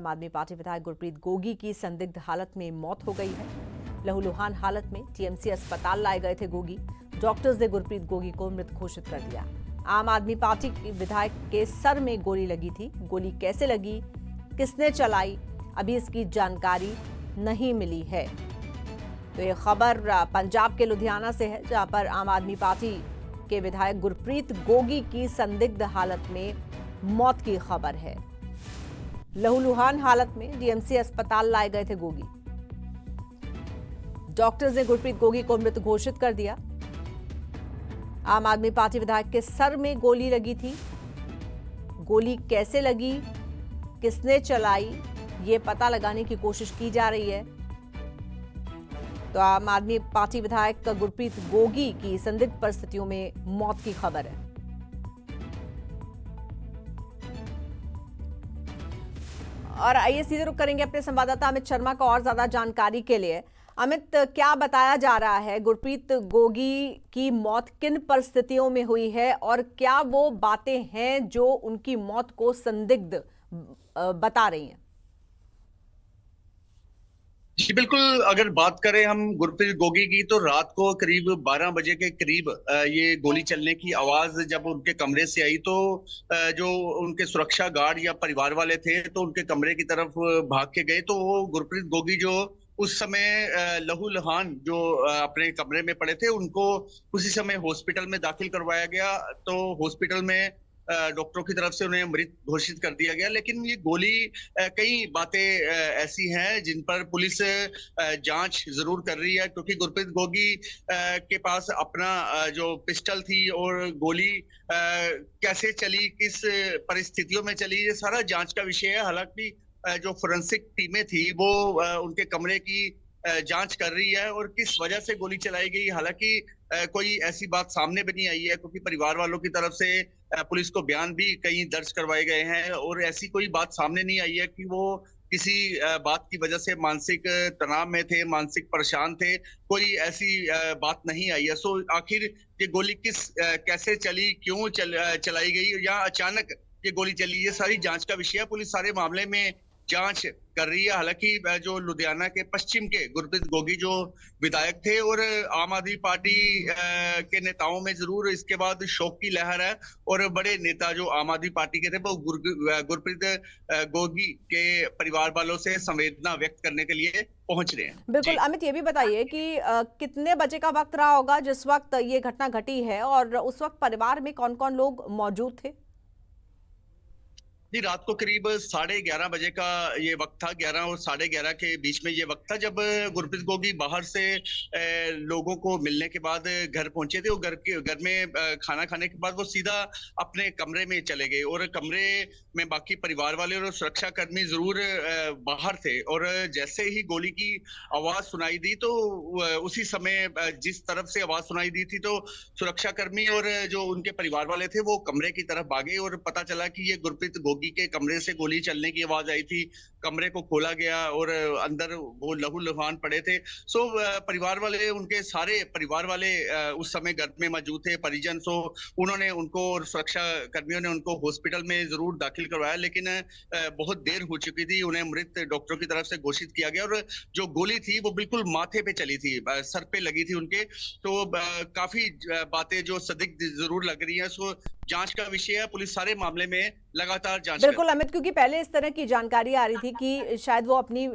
आम आदमी पार्टी विधायक गुरप्रीत गोगी की संदिग्ध हालत में मौत हो गई है। लहूलुहान हालत में टीएमसी अस्पताल लाए गए थे गोगी। डॉक्टर्स ने गुरप्रीत गोगी को मृत घोषित कर दिया। आम आदमी पार्टी के विधायक के सर में गोली लगी थी। गोली कैसे लगी, किसने चलाई, अभी इसकी जानकारी नहीं मिली है। तो ये खबर पंजाब के लुधियाना से है, जहां पर आम आदमी पार्टी के विधायक गुरप्रीत गोगी की संदिग्ध हालत में मौत की खबर है। लहूलुहान हालत में डीएमसी अस्पताल लाए गए थे गोगी। डॉक्टर्स ने गुरप्रीत गोगी को मृत घोषित कर दिया। आम आदमी पार्टी विधायक के सर में गोली लगी थी। गोली कैसे लगी, किसने चलाई, ये पता लगाने की कोशिश की जा रही है। तो आम आदमी पार्टी विधायक गुरप्रीत गोगी की संदिग्ध परिस्थितियों में मौत की खबर है। और आइए सीधे रुख करेंगे अपने संवाददाता अमित शर्मा को और ज्यादा जानकारी के लिए। अमित, क्या बताया जा रहा है, गुरप्रीत गोगी की मौत किन परिस्थितियों में हुई है और क्या वो बातें हैं जो उनकी मौत को संदिग्ध बता रही हैं? जी बिल्कुल, अगर बात करें हम गुरप्रीत गोगी की, तो रात को करीब 12 बजे के करीब ये गोली चलने की आवाज जब उनके कमरे से आई, तो जो उनके सुरक्षा गार्ड या परिवार वाले थे तो उनके कमरे की तरफ भाग के गए। तो वो गुरप्रीत गोगी जो उस समय लहूलुहान जो अपने कमरे में पड़े थे, उनको उसी समय हॉस्पिटल में दाखिल करवाया गया। तो हॉस्पिटल में डॉक्टरों की तरफ से उन्हें मृत घोषित कर दिया गया। लेकिन ये गोली, कई बातें ऐसी हैं जिन पर पुलिस जांच जरूर कर रही है, क्योंकि गुरप्रीत गोगी के पास अपना जो पिस्टल थी और गोली कैसे चली, किस परिस्थितियों में चली, ये सारा जांच का विषय है। हालांकि जो फोरेंसिक टीमें थी वो उनके कमरे की जांच कर रही है और किस वजह से गोली चलाई गई, हालांकि कोई ऐसी बात सामने भी नहीं आई है, क्योंकि परिवार वालों की तरफ से पुलिस को बयान भी कई दर्ज करवाए गए हैं और ऐसी कोई बात सामने नहीं आई है कि वो किसी बात की वजह से मानसिक तनाव में थे, मानसिक परेशान थे। कोई ऐसी बात नहीं आई है। सो आखिर ये गोली कैसे चली, क्यों चलाई गई या अचानक ये गोली चली, ये सारी जांच का विषय है। पुलिस सारे मामले में जांच कर रही है। हालांकि जो लुधियाना के पश्चिम के गुरप्रीत गोगी जो विधायक थे और आम आदमी पार्टी के नेताओं में जरूर इसके बाद शोक की लहर है और बड़े नेता जो आम आदमी पार्टी के थे वो गुरप्रीत गोगी के परिवार वालों से संवेदना व्यक्त करने के लिए पहुंच रहे हैं। बिल्कुल अमित, ये भी बताइए कि कितने बजे का वक्त रहा होगा जिस वक्त ये घटना घटी है और उस वक्त परिवार में कौन कौन लोग मौजूद थे? जी, रात को करीब 11:30 बजे का ये वक्त था। 11 और 11:30 के बीच में ये वक्त था जब गुरप्रीत गोगी बाहर से लोगों को मिलने के बाद घर पहुंचे थे। वो घर में खाना खाने के बाद वो सीधा अपने कमरे में चले गए और कमरे में बाकी परिवार वाले और सुरक्षा कर्मी जरूर बाहर थे। और जैसे ही गोली की आवाज सुनाई दी, तो उसी समय जिस तरफ से आवाज सुनाई दी थी, तो सुरक्षा कर्मी और जो उनके परिवार वाले थे वो कमरे की तरफ भागे और पता चला कि ये गुरप्रीत गोगी के कमरे से गोली चलने की आवाज आई थी। कमरे को खोला गया और अंदर वो लहूलुहान पड़े थे। सो परिवार वाले, उनके सारे परिवार वाले उस समय घर में मौजूद थे, परिजन। सो उन्होंने उनको और सुरक्षा कर्मियों ने उनको हॉस्पिटल में जरूर दाखिल करवाया, लेकिन बहुत देर हो चुकी थी। उन्हें मृत डॉक्टरों की तरफ से घोषित किया गया और जो गोली थी वो बिल्कुल माथे पे चली थी, सर पे लगी थी उनके। तो काफी बातें जो संदिग्ध जरूर लग रही है। सो जांच का विषय है, पुलिस सारे मामले में लगातार जांच कर बिल्कुल अमित, क्योंकि पहले इस तरह की जानकारी आ रही थी कि शायद वो अपनी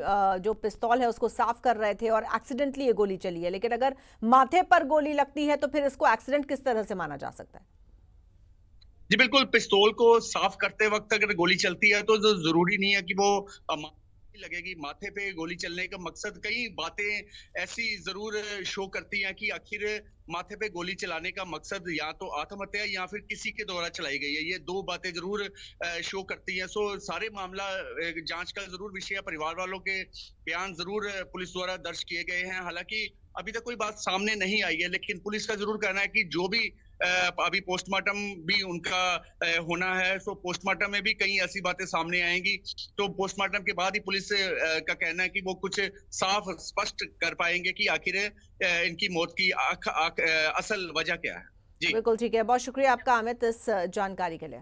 जो पिस्तौल है उसको साफ कर रहे थे और एक्सीडेंटली ये गोली चली है। लेकिन अगर माथे पर गोली लगती है तो फिर इसको एक्सीडेंट किस तरह से माना जा सकता है? जी बिल्कुल, पिस्तौल को साफ करते वक्त अगर गोली चलती है तो जरूरी नहीं है कि वो लगेगी। माथे पे गोली चलने का मकसद, कई बातें ऐसी जरूर शो करती हैं कि आखिर माथे पे गोली चलाने का मकसद या तो आत्महत्या या फिर किसी के द्वारा चलाई गई है। ये दो बातें जरूर शो करती हैं। सो सारे मामला जांच का जरूर विषय है। परिवार वालों के बयान जरूर पुलिस द्वारा दर्ज किए गए हैं। हालांकि अभी तक कोई बात सामने नहीं आई है, लेकिन पुलिस का जरूर कहना है कि जो भी अभी पोस्टमार्टम भी उनका होना है, सो पोस्टमार्टम में भी कई ऐसी बातें सामने आएंगी। तो पोस्टमार्टम के बाद ही पुलिस का कहना है कि वो कुछ साफ स्पष्ट कर पाएंगे कि आखिर इनकी मौत की असल वजह क्या है। जी बिल्कुल ठीक है, बहुत शुक्रिया आपका अमित इस जानकारी के लिए।